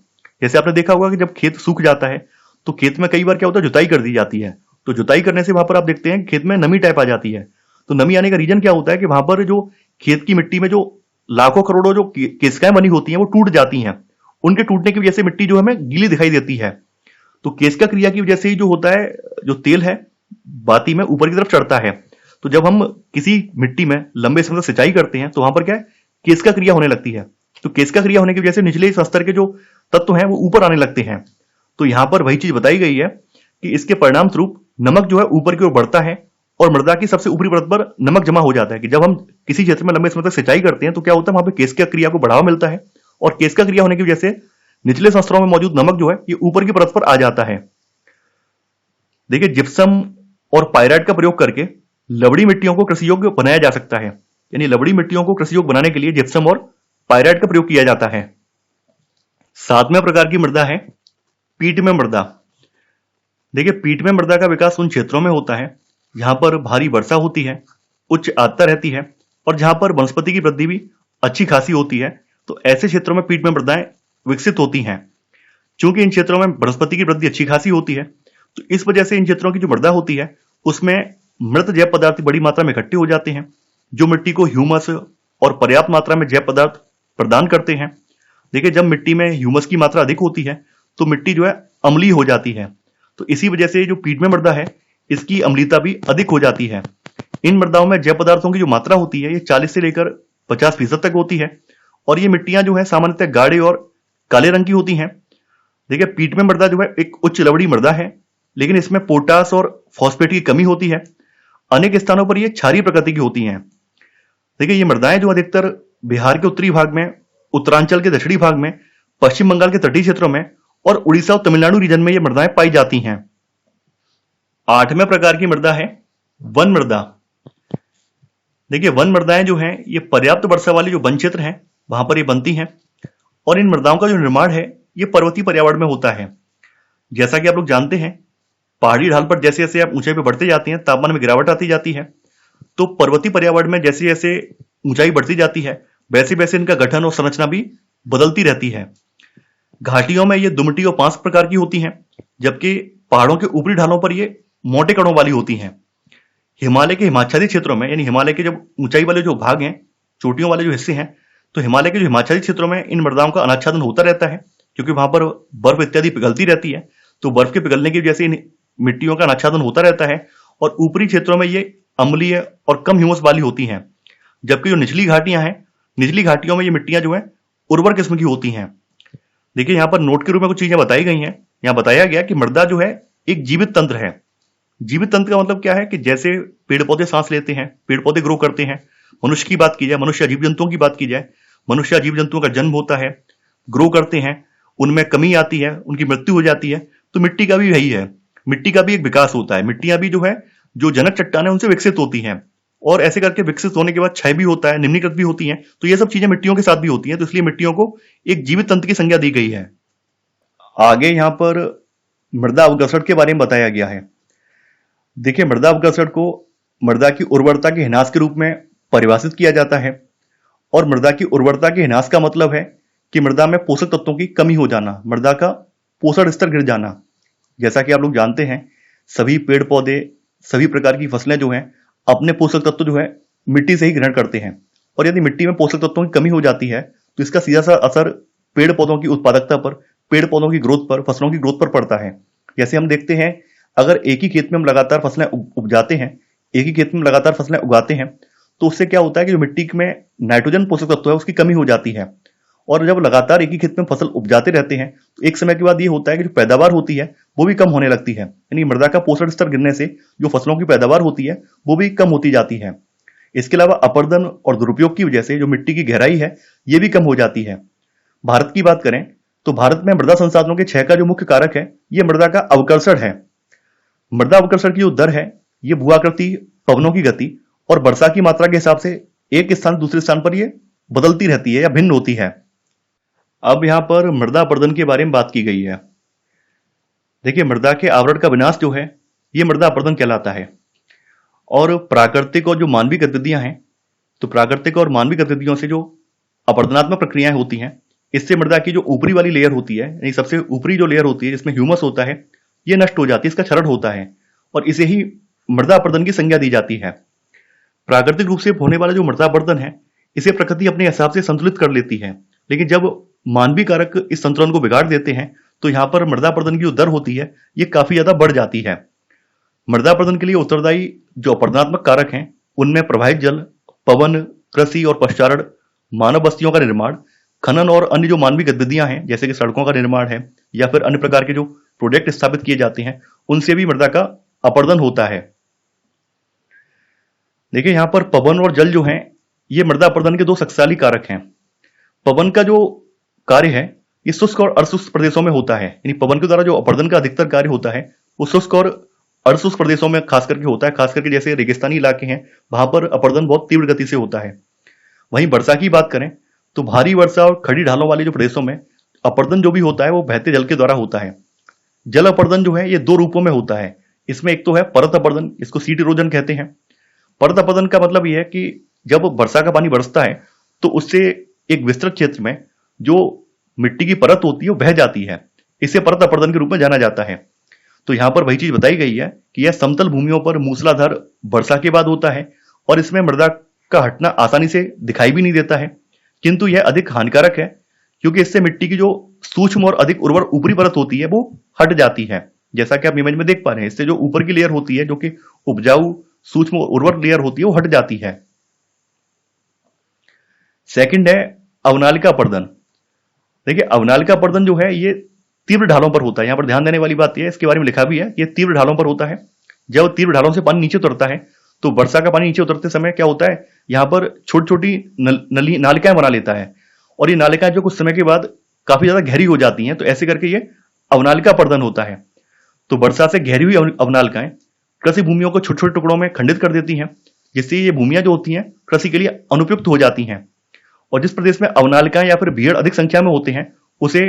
जैसे आपने देखा होगा कि जब खेत सूख जाता है तो खेत में कई बार क्या होता है, जुताई कर दी जाती है। तो जुताई करने से वहां पर आप देखते हैं खेत में नमी टाइप आ जाती है। तो नमी आने का रीजन क्या होता है कि वहां पर जो खेत की मिट्टी में जो लाखों करोड़ों जो केसकाएं बनी होती हैं वो टूट जाती हैं। उनके टूटने की वजह से मिट्टी जो हमें गीली दिखाई देती है। तो केसका क्रिया की वजह से ही जो होता है, जो तेल है बाती में ऊपर की तरफ चढ़ता है। तो जब हम किसी मिट्टी में लंबे समय तक सिंचाई करते हैं तो वहां पर क्या है, केसका क्रिया होने लगती है। तो केसका क्रिया होने की वजह से निचले स्तर के जो तत्व हैं वो ऊपर आने लगते हैं। तो यहां पर वही चीज बताई गई है कि इसके परिणाम स्वरूप नमक जो है ऊपर की ओर बढ़ता है और मृदा की सबसे ऊपरी परत पर नमक जमा हो जाता है। कि जब हम किसी क्षेत्र में लंबे समय तक सिंचाई करते हैं तो क्या होता है, वहां पे केसका क्रिया को बढ़ावा मिलता है और केसका क्रिया होने की वजह से निचले संस्तरों में मौजूद नमक जो है ये ऊपर की परत पर आ जाता है। देखिए, जिप्सम और पायराइट का प्रयोग करके लवड़ी मिट्टियों को कृषि योग्य बनाया जा सकता है। यानी लवड़ी मिट्टियों को कृषि योग्य बनाने के लिए जिप्सम और पायराइट का प्रयोग किया जाता है। सातवें प्रकार की मृदा है पीटमय मृदा। देखिए, पीटमय मृदा का विकास उन क्षेत्रों में होता है जहां पर भारी वर्षा होती है, उच्च आर्द्रता रहती है और जहां पर वनस्पति की वृद्धि भी अच्छी खासी होती है। तो ऐसे क्षेत्रों में पीटमय मृदाएं विकसित होती हैं। चूंकि इन क्षेत्रों में वनस्पति की वृद्धि अच्छी खासी होती है, तो इस वजह से इन क्षेत्रों की जो मृदा होती है उसमें मृत जैव पदार्थ बड़ी मात्रा में इकट्ठे हो जाते हैं, जो मिट्टी को ह्यूमस और पर्याप्त मात्रा में जैव पदार्थ प्रदान करते हैं। देखिए, जब मिट्टी में ह्यूमस की मात्रा अधिक होती है तो मिट्टी जो है अम्लीय हो जाती है। तो इसी वजह से जो पीटमय मृदा है इसकी अम्लीयता भी अधिक हो जाती है। इन मृदाओं में जैव पदार्थों की जो मात्रा होती है ये 40 से लेकर 50% तक होती है और ये मिट्टियां जो है सामान्यतः गाढ़े और काले रंग की होती हैं। देखिए, पीटमय मृदा जो है एक उच्च लवड़ी मृदा है, लेकिन इसमें पोटास और फॉस्फेट की कमी होती है। अनेक स्थानों पर ये क्षारीय प्रकृति की होती हैं। देखिए, ये मृदाएं जो अधिकतर बिहार के उत्तरी भाग में, उत्तरांचल के दक्षिणी भाग में, पश्चिम बंगाल के तटीय क्षेत्रों में और उड़ीसा और तमिलनाडु रीजन में ये मृदाएं पाई जाती हैं। आठवें प्रकार की मृदा है वन मृदा। देखिए, वन मृदाएं जो हैं ये पर्याप्त वर्षा वाले जो वन क्षेत्र हैं वहां पर ये बनती हैं और इन मृदाओं का जो निर्माण है ये पर्वतीय पर्यावरण में होता है। जैसा कि आप लोग जानते हैं, पहाड़ी ढाल पर जैसे जैसे आप ऊंचाई पर बढ़ते जाते हैं तापमान में गिरावट आती जाती है। तो पर्वतीय पर्यावरण में जैसे जैसे ऊंचाई बढ़ती जाती है वैसे वैसे इनका गठन और संरचना भी बदलती रहती है। घाटियों में ये दुमटी और पांच प्रकार की होती हैं, जबकि पहाड़ों के ऊपरी ढालों पर ये मोटे कणों वाली होती हैं। हिमालय के हिमाच्छादित क्षेत्रों में, यानी हिमालय के जब ऊंचाई वाले जो भाग हैं, चोटियों वाले जो हिस्से हैं, तो हिमालय के जो हिमाच्छादित क्षेत्रों में इन मृदाओं का अनाच्छादन होता रहता है, क्योंकि वहां पर बर्फ इत्यादि पिघलती रहती है। तो बर्फ के पिघलने की वजह से इन मिट्टियों का अनाच्छादन होता रहता है और ऊपरी क्षेत्रों में ये अम्लीय और कम ह्यूमस वाली होती हैं। जबकि जो निचली घाटियां हैं, निचली घाटियों में ये मिट्टियां जो है उर्वर किस्म की होती हैं। देखिए, यहाँ पर नोट के रूप में कुछ चीजें बताई गई हैं। यहाँ बताया गया कि मृदा जो है एक जीवित तंत्र है। जीवित तंत्र का मतलब क्या है कि जैसे पेड़ पौधे सांस लेते हैं, पेड़ पौधे ग्रो करते हैं, मनुष्य की बात की जाए, मनुष्य जीव जंतुओं की बात की जाए, मनुष्य जीव जंतुओं का जन्म होता है, ग्रो करते हैं, उनमें कमी आती है, उनकी मृत्यु हो जाती है। तो मिट्टी का भी यही है, मिट्टी का भी एक विकास होता है। मिट्टियां भी जो है जो जनक चट्टान है उनसे विकसित होती हैं और ऐसे करके विकसित होने के बाद क्षय भी होता है, निम्नीकृत भी होती हैं। तो ये सब चीजें मिट्टियों के साथ भी होती हैं। तो इसलिए मिट्टियों को एक जीवित तंत्र की संज्ञा दी गई है। आगे यहाँ पर मृदा अवकर्षण के बारे में बताया गया है। देखिए, मृदा अवकर्षण को मृदा की उर्वरता के ह्रास के रूप में परिभाषित किया जाता है और मृदा की उर्वरता के ह्रास का मतलब है कि मृदा में पोषक तत्वों की कमी हो जाना, मृदा का पोषण स्तर गिर जाना। जैसा कि आप लोग जानते हैं, सभी पेड़ पौधे, सभी प्रकार की फसलें जो हैं अपने पोषक तत्व जो है मिट्टी से ही ग्रहण करते हैं और यदि मिट्टी में पोषक तत्वों की कमी हो जाती है तो इसका सीधा सा असर पेड़ पौधों की उत्पादकता पर, पेड़ पौधों की ग्रोथ पर, फसलों की ग्रोथ पर पड़ता है। जैसे हम देखते हैं, अगर एक ही खेत में हम लगातार फसलें उपजाते हैं, एक ही खेत में लगातार फसलें उगाते हैं, तो उससे क्या होता है कि जो मिट्टी में नाइट्रोजन पोषक तत्व है उसकी कमी हो जाती है। और जब लगातार एक ही खेत में फसल उपजाते रहते हैं तो एक समय के बाद ये होता है कि जो पैदावार होती है वो भी कम होने लगती है। यानी मृदा का पोषण स्तर गिरने से जो फसलों की पैदावार होती है वो भी कम होती जाती है। इसके अलावा अपरदन और दुरुपयोग की वजह से जो मिट्टी की गहराई है ये भी कम हो जाती है। भारत की बात करें तो भारत में मृदा संसाधनों के क्षय का जो मुख्य कारक है ये मृदा का अवकर्षण है। मृदा अवकर्षण की जो दर है, ये भूआकृति, पवनों की गति और वर्षा की मात्रा के हिसाब से एक स्थान से दूसरे स्थान पर ये बदलती रहती है या भिन्न होती है। अब यहां पर मृदा अपरदन के बारे में बात की गई है। देखिए, मृदा के आवरण का विनाश जो है, ये मृदा अपरदन कहलाता है। और प्राकृतिक और जो मानवीय गतिविधियां हैं, तो प्राकृतिक और मानवीय गतिविधियों से जो अपरदनात्मक प्रक्रियाएं होती हैं, इससे मृदा की जो ऊपरी वाली लेयर होती है, यानी सबसे ऊपरी जो लेयर होती है जिसमें ह्यूमस होता है, ये नष्ट हो जाती है, इसका क्षरण होता है और इसे ही मृदा अपरदन की संज्ञा दी जाती है। प्राकृतिक रूप से होने वाला जो मृदा अपरदन है, इसे प्रकृति अपने हिसाब से संतुलित कर लेती है, लेकिन जब मानवीय कारक इस संतुलन को बिगाड़ देते हैं, तो यहाँ पर मृदा अपरदन की जो दर होती है, ये काफी ज्यादा बढ़ जाती है। मृदा अपरदन के लिए उत्तरदायी जो अपरदनात्मक कारक हैं, उनमें प्रवाहित जल, पवन, कृषि और पशुचारण, मानव बस्तियों का निर्माण, खनन और अन्य जो मानवीय गतिविधियां हैं, जैसे कि सड़कों का निर्माण है या फिर अन्य प्रकार के जो प्रोजेक्ट स्थापित किए जाते हैं, उनसे भी मृदा का अपरदन होता है। देखिए, यहां पर पवन और जल जो हैं, ये मृदा अपरदन के दो शक्तिशाली कारक हैं। पवन का जो कार्य है, ये शुष्क और अर्धशुष्क प्रदेशों में होता है, यानी पवन के द्वारा जो अपरदन का अधिकतर कार्य होता है, वो शुष्क और अर्धशुष्क प्रदेशों में खास करके होता है। खास करके जैसे रेगिस्तानी इलाके हैं, वहां पर अपरदन बहुत तीव्र गति से होता है। वहीं वर्षा की बात करें तो भारी वर्षा और खड़ी ढालों वाले जो प्रदेशों में अपरदन जो भी होता है, वो बहते जल के द्वारा होता है। जल अपरदन जो है, ये दो रूपों में होता है। इसमें एक तो है परत अपरदन, इसको सीट इरोजन कहते हैं। परत अपरदन का मतलब यह है कि जब वर्षा का पानी बरसता है, तो उससे एक विस्तृत क्षेत्र में जो मिट्टी की परत होती है, वो बह जाती है। इसे परत अपरदन के रूप में जाना जाता है। तो यहां पर वही चीज बताई गई है कि यह समतल भूमियों पर मूसलाधार वर्षा के बाद होता है और इसमें मृदा का हटना आसानी से दिखाई भी नहीं देता है, किंतु यह अधिक हानिकारक है क्योंकि इससे मिट्टी की जो सूक्ष्म और अधिक उर्वर ऊपरी परत होती है, वो हट जाती है। जैसा कि आप इमेज में देख पा रहे हैं, इससे जो ऊपर की लेयर होती है, जो कि उपजाऊ सूक्ष्म उर्वर लेयर होती है, वो हट जाती है। सेकंड है अवनालिका अपरदन। देखिए, अवनालिका अपरदन जो है, ये तीव्र ढालों पर होता है। यहां पर ध्यान देने वाली बात यह है, इसके बारे में लिखा भी है, ये तीव्र ढालों पर होता है। जब तीव्र ढालों से पानी नीचे उतरता है, तो वर्षा का पानी नीचे उतरते समय क्या होता है, यहां पर छोटी छोटी नालिकाएं बना लेता है और ये नालिकाएं जो कुछ समय के बाद काफी ज्यादा गहरी हो जाती हैं, तो ऐसे करके ये अवनालिका अपरदन होता है। तो वर्षा से गहरी हुई अवनालिकाएं कृषि भूमियों को छोटे छोटे टुकड़ों में खंडित कर देती हैं, जिससे ये भूमियां जो होती हैं, कृषि के लिए अनुपयुक्त हो जाती हैं। और जिस प्रदेश में अवनालिकाएं या फिर बीहड़ अधिक संख्या में होते हैं, उसे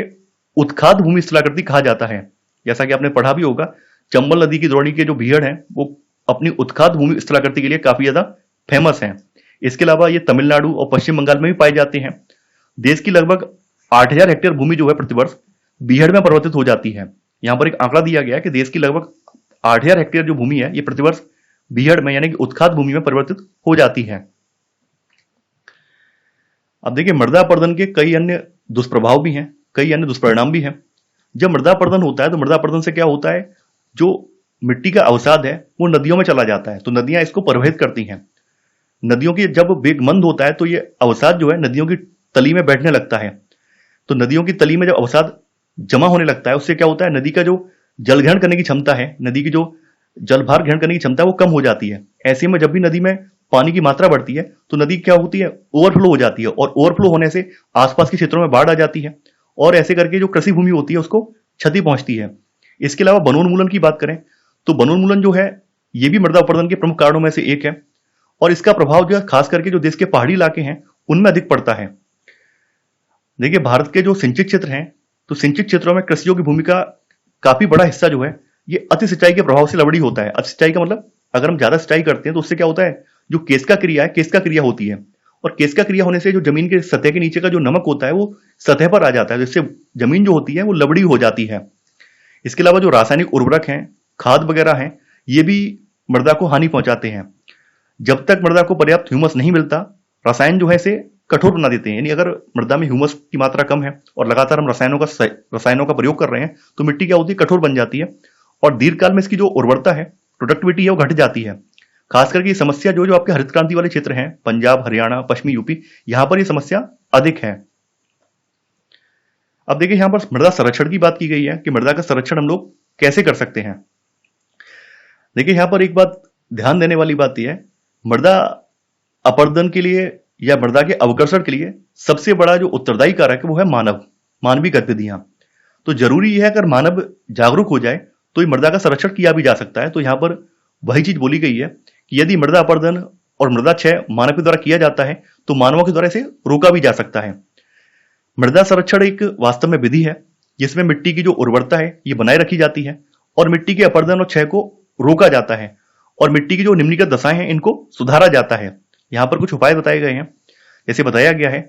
उत्खाद भूमि स्थलाकृति कहा जाता है। जैसा कि आपने पढ़ा भी होगा, चंबल नदी की द्रोणी के जो बीहड़ हैं, वो अपनी उत्खाद भूमि स्थलाकृति के लिए काफी ज्यादा फेमस हैं। इसके अलावा ये तमिलनाडु और पश्चिम बंगाल में भी पाए जाते हैं। देश की लगभग 8000 हेक्टेयर भूमि जो है प्रतिवर्ष बीहड़ में परिवर्तित हो जाती है। यहां पर एक आंकड़ा दिया गया है कि देश की लगभग 8000 हेक्टेयर जो भूमि है, ये प्रतिवर्ष बीहड़ में यानी कि उत्खाद भूमि में परिवर्तित हो जाती है। अब देखिए, मृदा अपरदन के कई अन्य दुष्प्रभाव भी हैं, कई अन्य दुष्परिणाम भी हैं। जब मृदा अपरदन होता है, तो मृदा अपरदन से क्या होता है, जो मिट्टी का अवसाद है, वो नदियों में चला जाता है, तो नदियां इसको प्रवाहित करती हैं। नदियों की जब वेग मंद होता है, तो ये अवसाद जो है नदियों की तली में बैठने लगता है। तो नदियों की तली में जब अवसाद जमा होने लगता है, उससे क्या होता है, नदी का जो जल ग्रहण करने की क्षमता है, नदी की जो जलभार ग्रहण करने की क्षमता है, वो कम हो जाती है। ऐसे में जब भी नदी में पानी की मात्रा बढ़ती है, तो नदी क्या होती है, ओवरफ्लो हो जाती है और ओवरफ्लो होने से आसपास के क्षेत्रों में बाढ़ आ जाती है और ऐसे करके जो कृषि भूमि होती है, उसको क्षति पहुंचती है। इसके अलावा वनोन्मूलन की बात करें तो वनोन्मूलन जो है, ये भी मृदा अपरदन के प्रमुख कारणों में से एक है और इसका प्रभाव जो है खास करके जो देश के पहाड़ी इलाके हैं, उनमें अधिक पड़ता है। देखिए, भारत के जो सिंचित क्षेत्र हैं, तो सिंचित क्षेत्रों में कृषियों की भूमिका काफी बड़ा हिस्सा जो है, ये अति सिंचाई के प्रभाव से लवड़ी होता है। अति सिंचाई का मतलब, अगर हम ज्यादा सिंचाई करते हैं तो उससे क्या होता है, जो केस्का क्रिया है, केस्का क्रिया होती है और केस्का क्रिया होने से जो जमीन के सतह के नीचे का जो नमक होता है, वो सतह पर आ जाता है, जिससे जमीन जो होती है, वो लवड़ी हो जाती है। इसके अलावा जो रासायनिक उर्वरक हैं, खाद वगैरह हैं, ये भी मृदा को हानि पहुंचाते हैं। जब तक मृदा को पर्याप्त ह्यूमस नहीं मिलता, रसायन जो है इसे कठोर बना देते हैं। यानी अगर मृदा में ह्यूमस की मात्रा कम है और लगातार हम रसायनों का प्रयोग कर रहे हैं, तो मिट्टी क्या होती है, कठोर बन जाती है और दीर्घकाल में इसकी जो उर्वरता है, प्रोडक्टिविटी है, वो घट जाती है। खास करके ये समस्या जो आपके हरित क्रांति वाले क्षेत्र हैं, पंजाब, हरियाणा, पश्चिमी यूपी, यहां पर ये समस्या अधिक है। अब देखिए, यहां पर मृदा संरक्षण की बात की गई है कि मृदा का संरक्षण हम लोग कैसे कर सकते हैं। देखिए, यहां पर एक बात ध्यान देने वाली बात यह है, मृदा अपरदन के लिए या मृदा के अवकर्षण के लिए सबसे बड़ा जो उत्तरदायी कारक है, वो है मानवीय गतिविधियां। तो जरूरी यह है, अगर मानव जागरूक हो जाए तो ये मृदा का संरक्षण किया भी जा सकता है। तो यहाँ पर वही चीज बोली गई है कि यदि मृदा अपरदन और मृदा क्षय मानव के द्वारा किया जाता है तो मानवों के द्वारा इसे रोका भी जा सकता है। मृदा संरक्षण एक वास्तव में विधि है जिसमें मिट्टी की जो उर्वरता है ये बनाए रखी जाती है और मिट्टी के अपरदन और क्षय को रोका जाता है और मिट्टी की जो निम्नलिखित दशाएं हैं इनको सुधारा जाता है। यहाँ पर कुछ उपाय बताए गए हैं। जैसे बताया गया है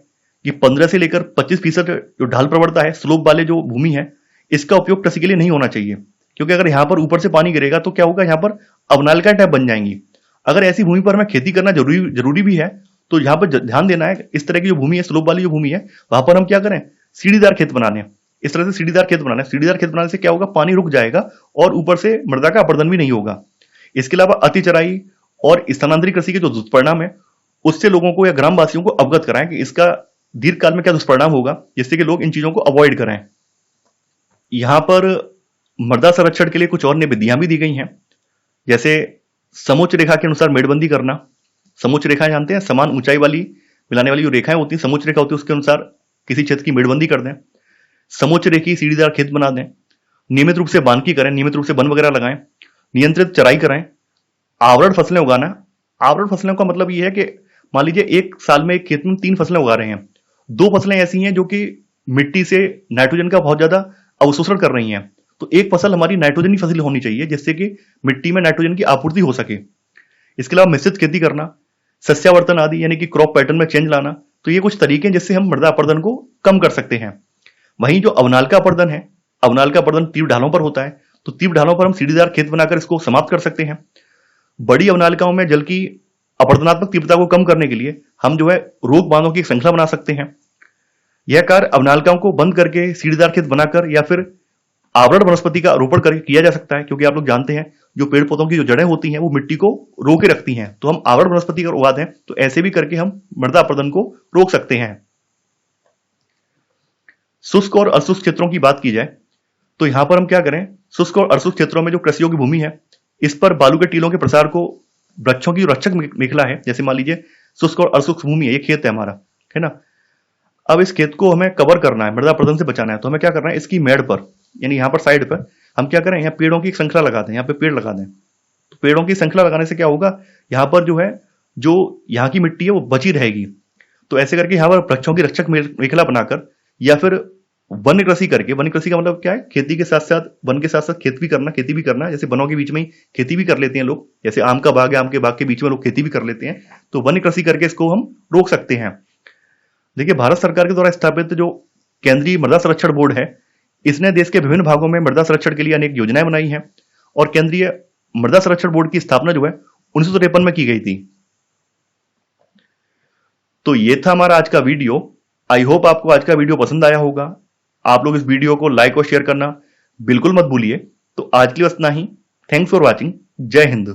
कि 15 से लेकर 25% जो ढाल प्रवणता है, स्लोप वाले जो भूमि है, इसका उपयोग कृषि के लिए नहीं होना चाहिए, क्योंकि अगर यहाँ पर ऊपर से पानी गिरेगा तो क्या होगा, यहाँ पर अवनालिका टाइप बन जाएंगी। अगर ऐसी भूमि पर हमें खेती करना जरूरी भी है तो यहाँ पर ध्यान देना है, इस तरह की जो भूमि है, स्लोप वाली जो भूमि है, वहां पर हम क्या करें, सीढ़ीदार खेत बनाने। इस तरह से सीढ़ीदार खेत बनाना है। सीढ़ीदार खेत बनाने से क्या होगा, पानी रुक जाएगा और ऊपर से मृदा का अपरदन भी नहीं होगा। इसके अलावा अति चराई और स्थानांतरित कृषि के जो दुष्परिणाम है उससे लोगों को या ग्रामवासियों को अवगत कराएं कि इसका दीर्घकाल में क्या दुष्परिणाम होगा, जिससे कि लोग इन चीजों को अवॉइड करें। यहां पर मृदा संरक्षण के लिए कुछ और नई विधियां भी दी गई हैं, जैसे समोच्च रेखा के अनुसार मेड़बंदी करना। समोच्च रेखाएं जानते हैं, समान ऊंचाई वाली मिलाने वाली जो रेखाएं होती हैं, समोच्च रेखा होती है, उसके अनुसार किसी क्षेत्र की मेड़बंदी कर दें। समोच्च रेखी सीढ़ीदार खेत बना दें। नियमित रूप से बानकी करें, नियमित रूप से वन वगैरह लगाएं। नियंत्रित चराई कराएं। आवरण फसलें उगाना। आवरण फसलों का मतलब यह है कि मान लीजिए एक साल में एक खेत में 3 फसलें उगा रहे हैं, 2 फसलें ऐसी हैं जो कि मिट्टी से नाइट्रोजन का बहुत ज्यादा अवशोषण कर रही हैं, तो एक फसल हमारी नाइट्रोजन की फसल होनी चाहिए जिससे कि मिट्टी में नाइट्रोजन की आपूर्ति हो सके। इसके अलावा मिश्रित खेती करना, सस्यावर्तन आदि यानी कि क्रॉप पैटर्न में चेंज लाना। तो ये कुछ तरीके हैं जिससे हम मृदा अपरदन को कम कर सकते हैं। वहीं जो अवनालिका अपरदन है, अवनालिका अपरदन तीव्र ढालों पर होता है, तो तीव्र ढालों पर हम सीढ़ीदार खेत बनाकर इसको समाप्त कर सकते हैं। बड़ी अवनालिकाओं में जल की अपरदनात्मक तीव्रता को कम करने के लिए हम जो है रोक बांधों की एक श्रृंखला बना सकते हैं। यह कार्य अवनालिकाओं को बंद करके सीढ़ीदार खेत बनाकर या फिर आवरण वनस्पति का रोपण करके किया जा सकता है, क्योंकि आप लोग जानते हैं जो पेड़ पौधों की जो जड़ें होती हैं वो मिट्टी को रोके रखती हैं, तो हम आवरण वनस्पति का उगा दें तो ऐसे भी करके हम मृदा अपरदन को रोक सकते हैं। शुष्क और अशुष्क क्षेत्रों की बात की जाए तो यहां पर हम क्या करें, शुष्क और अशुष्क क्षेत्रों में जो कृषि योग्य भूमि है इस पर बालू के टीलों के प्रसार को वृक्षों की रक्षक मेखला है। जैसे मान लीजिए शुष्क और अशुष्क भूमि है, ये खेत है हमारा, है ना। अब इस खेत को हमें कवर करना है, मृदा अपरदन से बचाना है, तो हमें क्या करना है, इसकी मेड़ पर यानी यहाँ पर साइड पर हम क्या करें, यहाँ पेड़ों की एक श्रृंखला लगा दें, यहाँ पे पेड़ लगा दें। तो पेड़ों की श्रृंखला लगाने से क्या होगा, यहाँ पर जो है जो यहाँ की मिट्टी है वो बची रहेगी। तो ऐसे करके यहाँ पर वृक्षों की रक्षक मेखला बनाकर या फिर वन्य कृषि करके, वन्य कृषि का मतलब क्या है, खेती के साथ साथ वन के साथ साथ खेती भी करना। जैसे वनों के बीच में ही खेती भी कर लेते हैं लोग, जैसे आम का बाग है, आम के बाग के बीच में लोग खेती भी कर लेते हैं, तो वन्य कृषि करके इसको हम रोक सकते हैं। देखिए, भारत सरकार के द्वारा स्थापित जो केंद्रीय मृदा संरक्षण बोर्ड है, इसने देश के विभिन्न भागों में मृदा संरक्षण के लिए अनेक योजनाएं बनाई हैं और केंद्रीय मृदा संरक्षण बोर्ड की स्थापना जो है 1953 में की गई थी। तो ये था हमारा आज का वीडियो। आई होप आपको आज का वीडियो पसंद आया होगा। आप लोग इस वीडियो को लाइक और शेयर करना बिल्कुल मत भूलिए। तो आज के लिए बस इतना ही। Thanks for watching. जय हिंद।